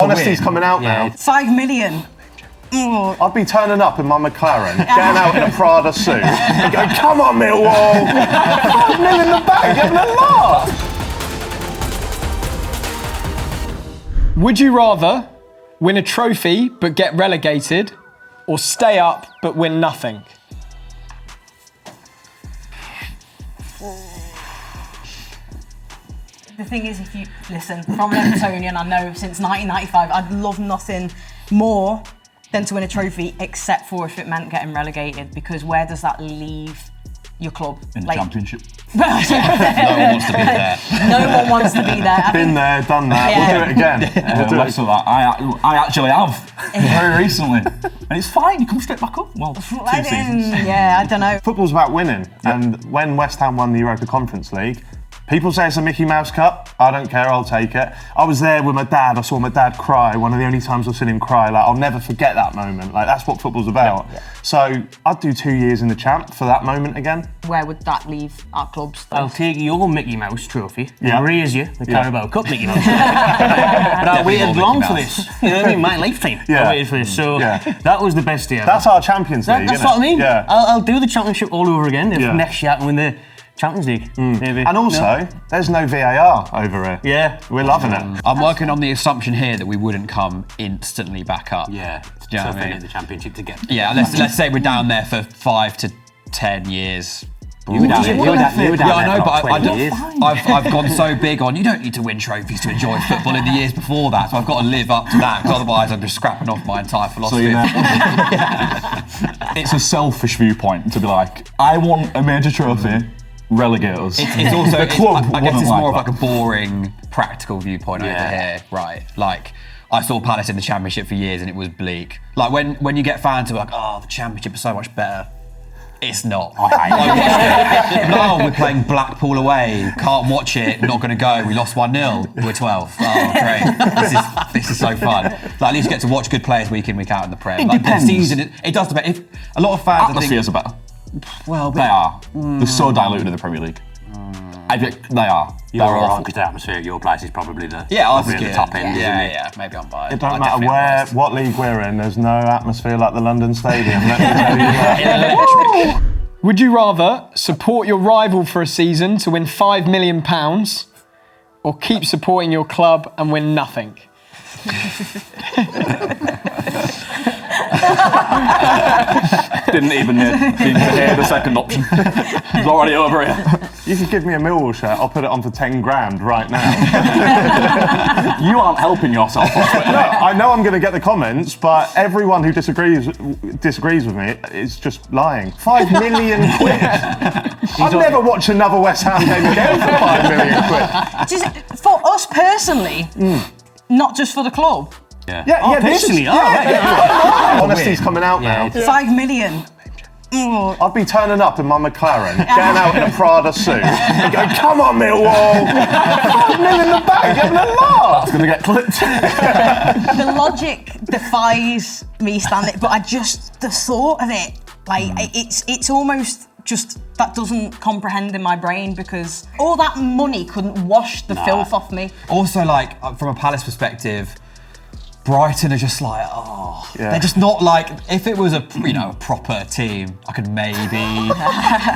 Honesty's coming out now. 5 million. I'd be turning up in my McLaren, getting out in a Prada suit, and going, "Come on, Millwall! 5 million in the bag, having a laugh." Would you rather win a trophy but get relegated, or stay up but win nothing? The thing is, if you listen, from an Evertonian, I know since 1995, I'd love nothing more than to win a trophy, except for if it meant getting relegated, because where does that leave your club? In the Championship. No one wants to be there. No one wants to be there. Been there, done that. Yeah. We'll do it again. I actually have very recently, and it's fine. You come straight back up. Well, 2 seasons. Yeah, I don't know. Football's about winning, and when West Ham won the Europa Conference League, people say it's a Mickey Mouse Cup. I don't care, I'll take it. I was there with my dad. I saw my dad cry. One of the only times I've seen him cry. Like, I'll never forget that moment. Like, that's what football's about. Yeah. So I'd do 2 years in the champ for that moment again. Where would that leave our clubs? I'll take your Mickey Mouse trophy and raise you the Carabao Cup Mickey Mouse. But I waited long for this. You know what I mean? My lifetime. I waited for this. So that was the best day ever. That's our Champions League. That's what I mean. Yeah. I'll do the Championship all over again if next year I can win the Champions League, maybe. And also, there's no VAR over here. Yeah. We're loving it. I'm working on the assumption here that we wouldn't come instantly back up. Yeah. Do you know Tough what I mean? in the Championship to get. Yeah, let's say we're down there for 5 to 10 years. You were down there I know, but for 20 years. I've gone so big on you don't need to win trophies to enjoy football in the years before that, so I've got to live up to that, because otherwise I'm just scrapping off my entire philosophy. So it's a selfish viewpoint to be like, I want a major trophy. Relegate us. It's also, the club I guess it's like more that. of like a boring, practical viewpoint over here, right? Like, I saw Palace in the Championship for years and it was bleak. Like, when you get fans who are like, oh, the Championship is so much better. It's not. No, we're playing Blackpool away. Can't watch it. Not going to go. We lost 1-0. We're 12. Oh, great. This is so fun. Like, at least you get to watch good players week in, week out in the Prem. It depends. The season, it does depend. If a lot of fans, Atmospheres are better. Well, They are. They're so diluted in the Premier League. They are. You're wrong, because the atmosphere at your place is probably the probably at the top end, isn't it? Yeah, maybe I'm biased. It don't matter what league we're in, there's no atmosphere like the London Stadium. Let me tell you that. Would you rather support your rival for a season to win £5 million, or keep supporting your club and win nothing? Didn't even hear the second option. It's already over here. You could give me a Millwall shirt, I'll put it on for 10 grand right now. You aren't helping yourself. No, I know I'm going to get the comments, but everyone who disagrees with me is just lying. 5 million quid. I'd never watch another West Ham game again for 5 million quid. Just for us personally, not just for the club. Personally, Honesty's coming out now. 5 million. I'd be turning up in my McLaren, getting out in a Prada suit, and going, "Come on, Millwall! 5 million in the bag, having a laugh." It's going to get clipped. The logic defies me standing, but the thought of it, like it's almost just that doesn't comprehend in my brain, because all that money couldn't wash the filth off me. Also, like, from a Palace perspective, Brighton are just like, they're just not like, if it was a proper team, I could maybe,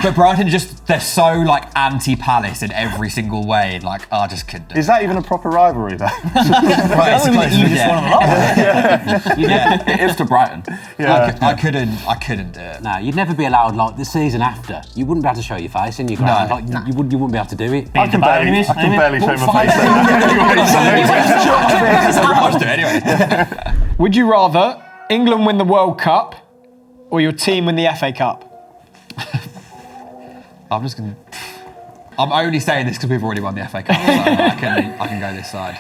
but Brighton they're so like anti-Palace in every single way, like, I just couldn't do it. Is that even a proper rivalry though? Right, it's close, It is to Brighton. I couldn't do it. No, you'd never be allowed, like, the season after. You wouldn't be able to show your face in your ground. You wouldn't be able to do it. I can barely show my face anyway. Would you rather England win the World Cup or your team win the FA Cup? I'm only saying this because we've already won the FA Cup, so I can go this side.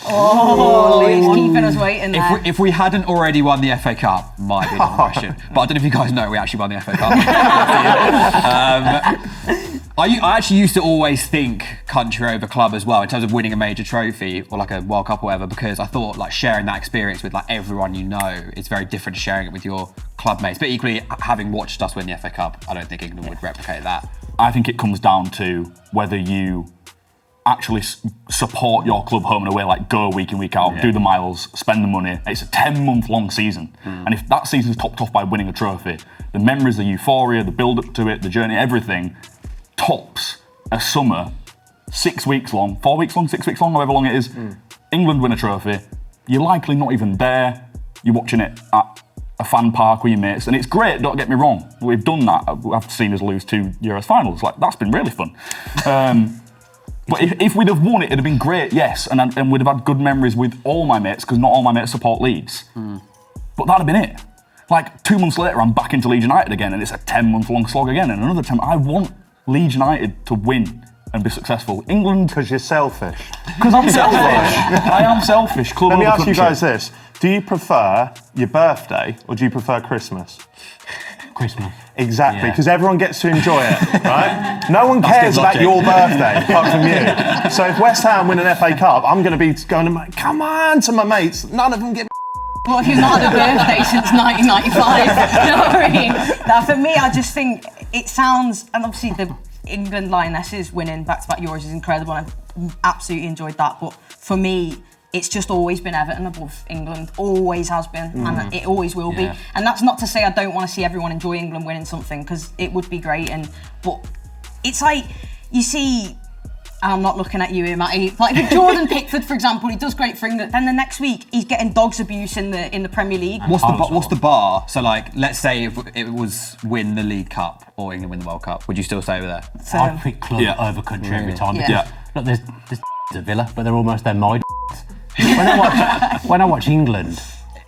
He's keeping us waiting there. If we hadn't already won the FA Cup, might be another question. But I don't know if you guys know we actually won the FA Cup. I actually used to always think country over club as well in terms of winning a major trophy or like a World Cup or whatever, because I thought like sharing that experience with like everyone you know is very different to sharing it with your club mates. But equally, having watched us win the FA Cup, I don't think England would replicate that. I think it comes down to whether you actually support your club home and away, like go week in, week out, do the miles, spend the money. It's a 10-month long season. And if that season's topped off by winning a trophy, the memories, the euphoria, the build-up to it, the journey, everything tops a summer 6 weeks long, 4 weeks long, 6 weeks long, however long it is. England win a trophy, you're likely not even there, you're watching it at a fan park with your mates, and it's great, don't get me wrong. We've done that. I've seen us lose 2 Euros finals. Like, that's been really fun. But if we'd have won it, it'd have been great, yes, and we'd have had good memories with all my mates, because not all my mates support Leeds. But that'd have been it. Like, 2 months later, I'm back into Leeds United again, and it's a 10-month long slog again, and another 10. I want Leeds United to win and be successful. England... Because you're selfish. Because I'm selfish. I am selfish. Let me ask you guys this. Do you prefer your birthday, or do you prefer Christmas? Christmas. Exactly, because everyone gets to enjoy it, right? No one cares about your birthday apart from you. So if West Ham win an FA Cup, I'm going to be going to come on to my mates. None of them give. Well, if you've not had a birthday since 1995, you know what I mean? Now, for me, I just think it sounds, and obviously the England Lionesses winning back-to-back Euros is incredible, and I've absolutely enjoyed that. But for me, it's just always been Everton above England, always has been, and it always will be. And that's not to say I don't want to see everyone enjoy England winning something, because it would be great. But it's like, you see, and I'm not looking at you here, Matty. Like with Jordan Pickford, for example, he does great for England. Then the next week, he's getting dogs abuse in the Premier League. What's the bar? So, like, let's say if it was win the League Cup or England win the World Cup, would you still stay with that? I'd pick club over country every time. Because, look, there's a Villa, but they're almost their my. When I watch England,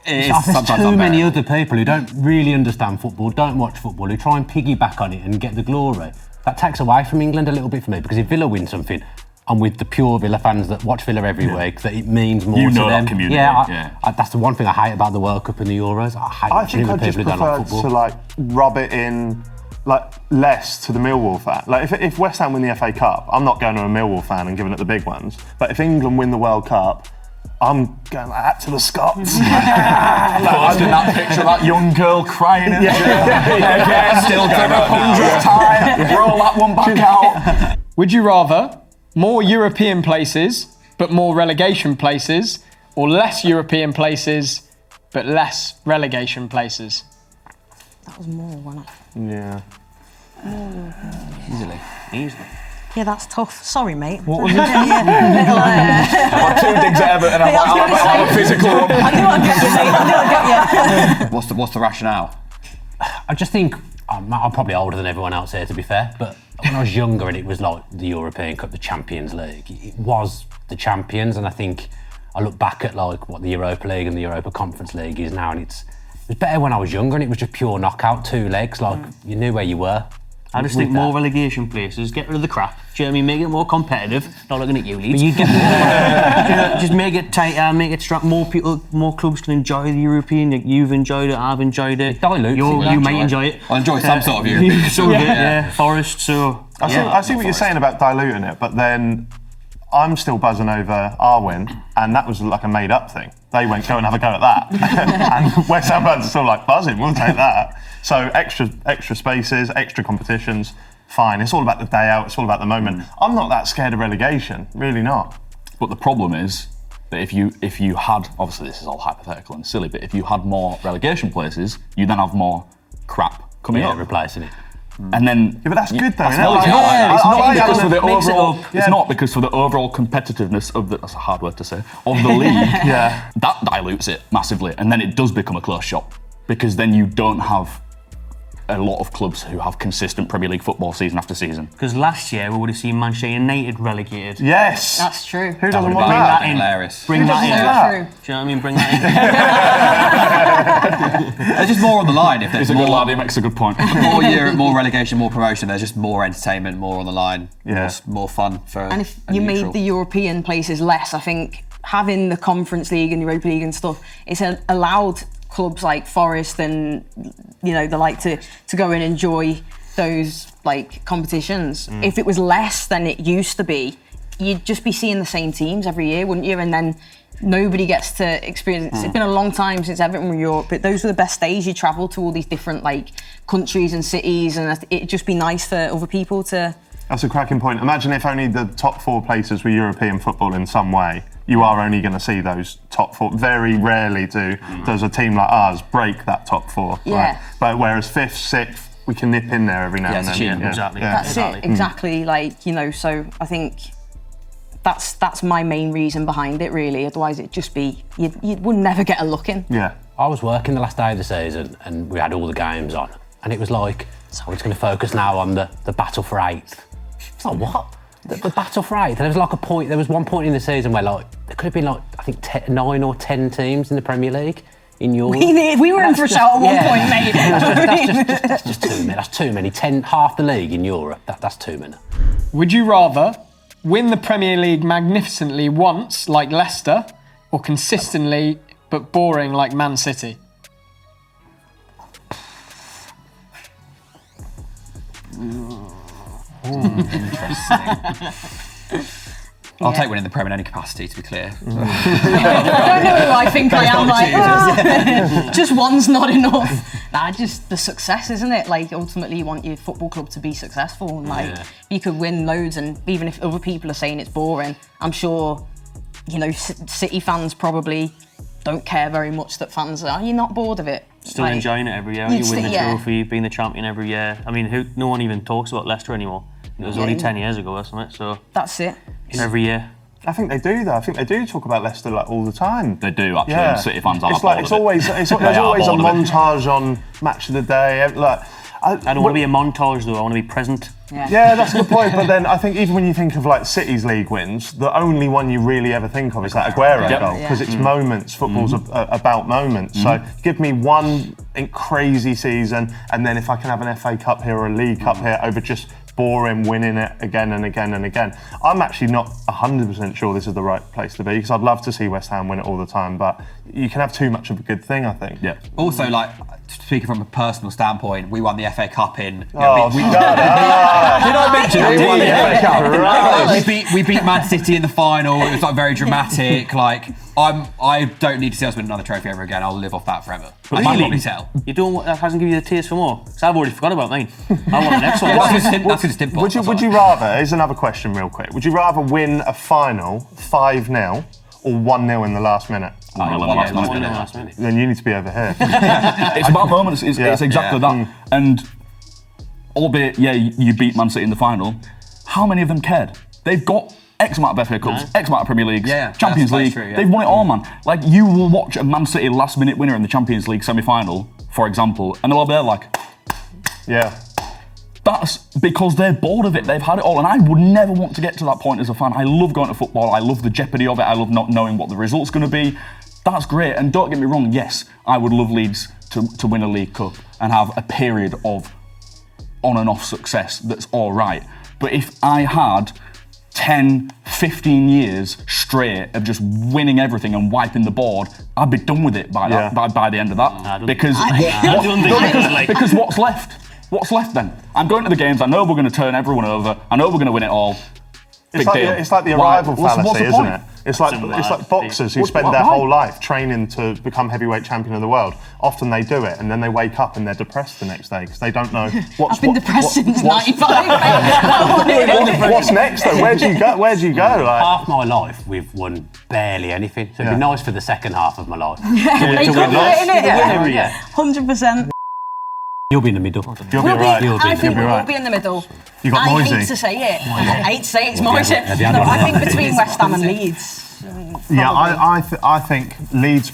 there's too many other people who don't really understand football, don't watch football, who try and piggyback on it and get the glory. That takes away from England a little bit for me, because if Villa win something, I'm with the pure Villa fans that watch Villa every week, that it means more to them. That community. That's the one thing I hate about the World Cup and the Euros. I hate watching people who don't like football. To like rub it in like less to the Millwall fan. Like if West Ham win the FA Cup, I'm not going to a Millwall fan and giving it the big ones. But if England win the World Cup, I'm going like that to the Scots. Posting that picture of that young girl crying in still going for the 100th time. Roll that one back out. Would you rather more European places but more relegation places, or less European places but less relegation places? That was more, wasn't it? Yeah. Easily. Yeah, that's tough. Sorry, mate. What was it? I've 2 digs at Everton and I'm a physical one. I knew I'd get you, mate. I knew I'd get you. What's the rationale? I just think, I'm probably older than everyone else here, to be fair, but when I was younger and it was like the European Cup, the Champions League, it was the champions, and I think I look back at like what the Europa League and the Europa Conference League is now, and it was better when I was younger, and it was just pure knockout, 2 legs, like you knew where you were. I just think more relegation places, get rid of the crap. Do you know what I mean? Make it more competitive. Not looking at you, Leeds. But you get just make it tighter, make it strong. More people, more clubs can enjoy the European. Like, you've enjoyed it, I've enjoyed it. Dilutes you might enjoy it. I enjoy some sort of European. Some of it, yeah. Forest, so... I see what you're saying about diluting it, but then I'm still buzzing over our win, and that was like a made-up thing. They went, go and have a go at that. And West Ham fans are still like, buzzing, we'll take that. So extra spaces, extra competitions, fine. It's all about the day out, it's all about the moment. I'm not that scared of relegation, really not. But the problem is that if you had, obviously this is all hypothetical and silly, but if you had more relegation places, you then have more crap coming up. Replacing it. And then, yeah, but that's good though. It's not because for the overall competitiveness of that's a hard word to say, of the league, that dilutes it massively, and then it does become a close shop, because then you don't have a lot of clubs who have consistent Premier League football season after season. Because last year we would have seen Manchester United relegated. Yes, that's true. Who doesn't want bring that? that in? Hilarious. Bring that in. True. Do you know what I mean? Bring that in. There's just more on the line. If there's He's a good lad, he makes a good point. more relegation, more promotion, there's just more entertainment, more on the line, more fun for. And if you made the European places less, I think having the Conference League and Europa League and stuff, it's allowed clubs like Forest and they like to go and enjoy those like competitions. If it was less than it used to be, you'd just be seeing the same teams every year, wouldn't you? And then nobody gets to experience. It's been a long time since Everton were in Europe, but those were the best days. You travel to all these different like countries and cities, and it'd just be nice for other people to That's a cracking point. Imagine if only the top 4 places were European football in some way. You are only going to see those top 4. Very rarely does a team like ours break that top 4. Yeah. Right? But whereas 5th, 6th, we can nip in there every now and then. Exactly. That's it, exactly. Like, you know, so I think that's my main reason behind it, really. Otherwise, it'd just be, you would never get a look in. Yeah. I was working the last day of the season and we had all the games on, and it was like, so we're just going to focus now on the battle for 8th. It's like, what? The battle for 8th? There was like there was one point in the season where like, there could have been like, I think 9 or 10 teams in the Premier League in Europe. We were in for a shout at one point, mate. That's just too many. That's too many. Half the league in Europe. That's too many. Would you rather win the Premier League magnificently once, like Leicester, or consistently but boring like Man City? I'll take winning the Premier in any capacity, to be clear. I don't know who I think I am. Like, just one's not enough. Nah, just the success, isn't it? Like, ultimately, you want your football club to be successful. And, like, you could win loads, and even if other people are saying it's boring, I'm sure, you know, City fans probably don't care very much that fans are. You're not bored of it. Still like, enjoying it every year. You win the trophy, being the champion every year. I mean, no one even talks about Leicester anymore. It was only 10 years ago or something, so... That's it. Every year. I think they do, though. I think they do talk about Leicester like all the time. They do, actually. Yeah. City fans are it's always there's always a montage on Match of the Day. Like, I don't want to be a montage, though. I want to be present. Yeah, that's a good point. But then I think even when you think of like City's league wins, the only one you really ever think of is that Aguero goal, because it's moments. Football's about moments. So give me one crazy season, and then if I can have an FA Cup here or a League Cup here over just boring winning it again and again and again. I'm actually not 100% sure this is the right place to be, because I'd love to see West Ham win it all the time, but you can have too much of a good thing, I think. Yeah. Also, like, speaking from a personal standpoint, we won the FA Cup in... Did I mention it? We won the FA Cup, right. We beat Man City in the final. It was like very dramatic. Like, I don't need to see us win another trophy ever again. I'll live off that forever. I can probably tell. You don't. That hasn't given you the taste for more. Because I've already forgot about mine. I want the next one. Would you rather? Here's another question, real quick. Would you rather win a final 5-0 or 1-0 in the last minute? Last minute. Then you need to be over here. It's about moments. It's exactly that. And albeit, you beat Man City in the final. How many of them cared? They've got X amount of FA Cups, X amount of Premier Leagues, Champions League. True, They've won it all, man. Like, you will watch a Man City last-minute winner in the Champions League semi-final, for example, and they'll be there like... Yeah. That's because they're bored of it. They've had it all, and I would never want to get to that point as a fan. I love going to football. I love the jeopardy of it. I love not knowing what the result's going to be. That's great, and don't get me wrong, yes, I would love Leeds to win a League Cup and have a period of on and off success that's all right. But if I had 10, 15 years straight of just winning everything and wiping the board, I'd be done with it by the end of that. Because what's left? What's left then? I'm going to the games, I know we're going to turn everyone over, I know we're going to win it all. It's like the arrival fallacy, isn't it? It's like boxers who spend their whole life training to become heavyweight champion of the world. Often they do it, and then they wake up and they're depressed the next day because they don't know what's. I've been depressed since '95. What's next though? Where do you go? Like, half my life we've won barely anything, so it'd be nice for the second half of my life. To win it, 100%. You'll be in the middle. You'll be right. I think we'll be in the middle. You got Moisey. I hate to say it. I hate to say it. It's Moisey. No, I think between West Ham and Leeds. Yeah, I think Leeds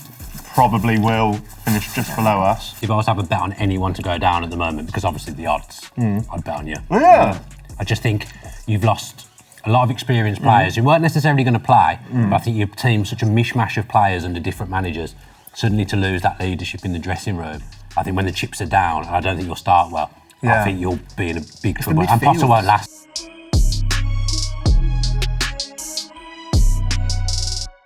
probably will finish just below us. If I was to have a bet on anyone to go down at the moment, because obviously the odds, I'd bet on you. Yeah. I just think you've lost a lot of experienced players who weren't necessarily going to play, but I think your team's such a mishmash of players under different managers. Suddenly to lose that leadership in the dressing room, I think when the chips are down, and I don't think you'll start well, I think you'll be in a big trouble. And Potter won't last.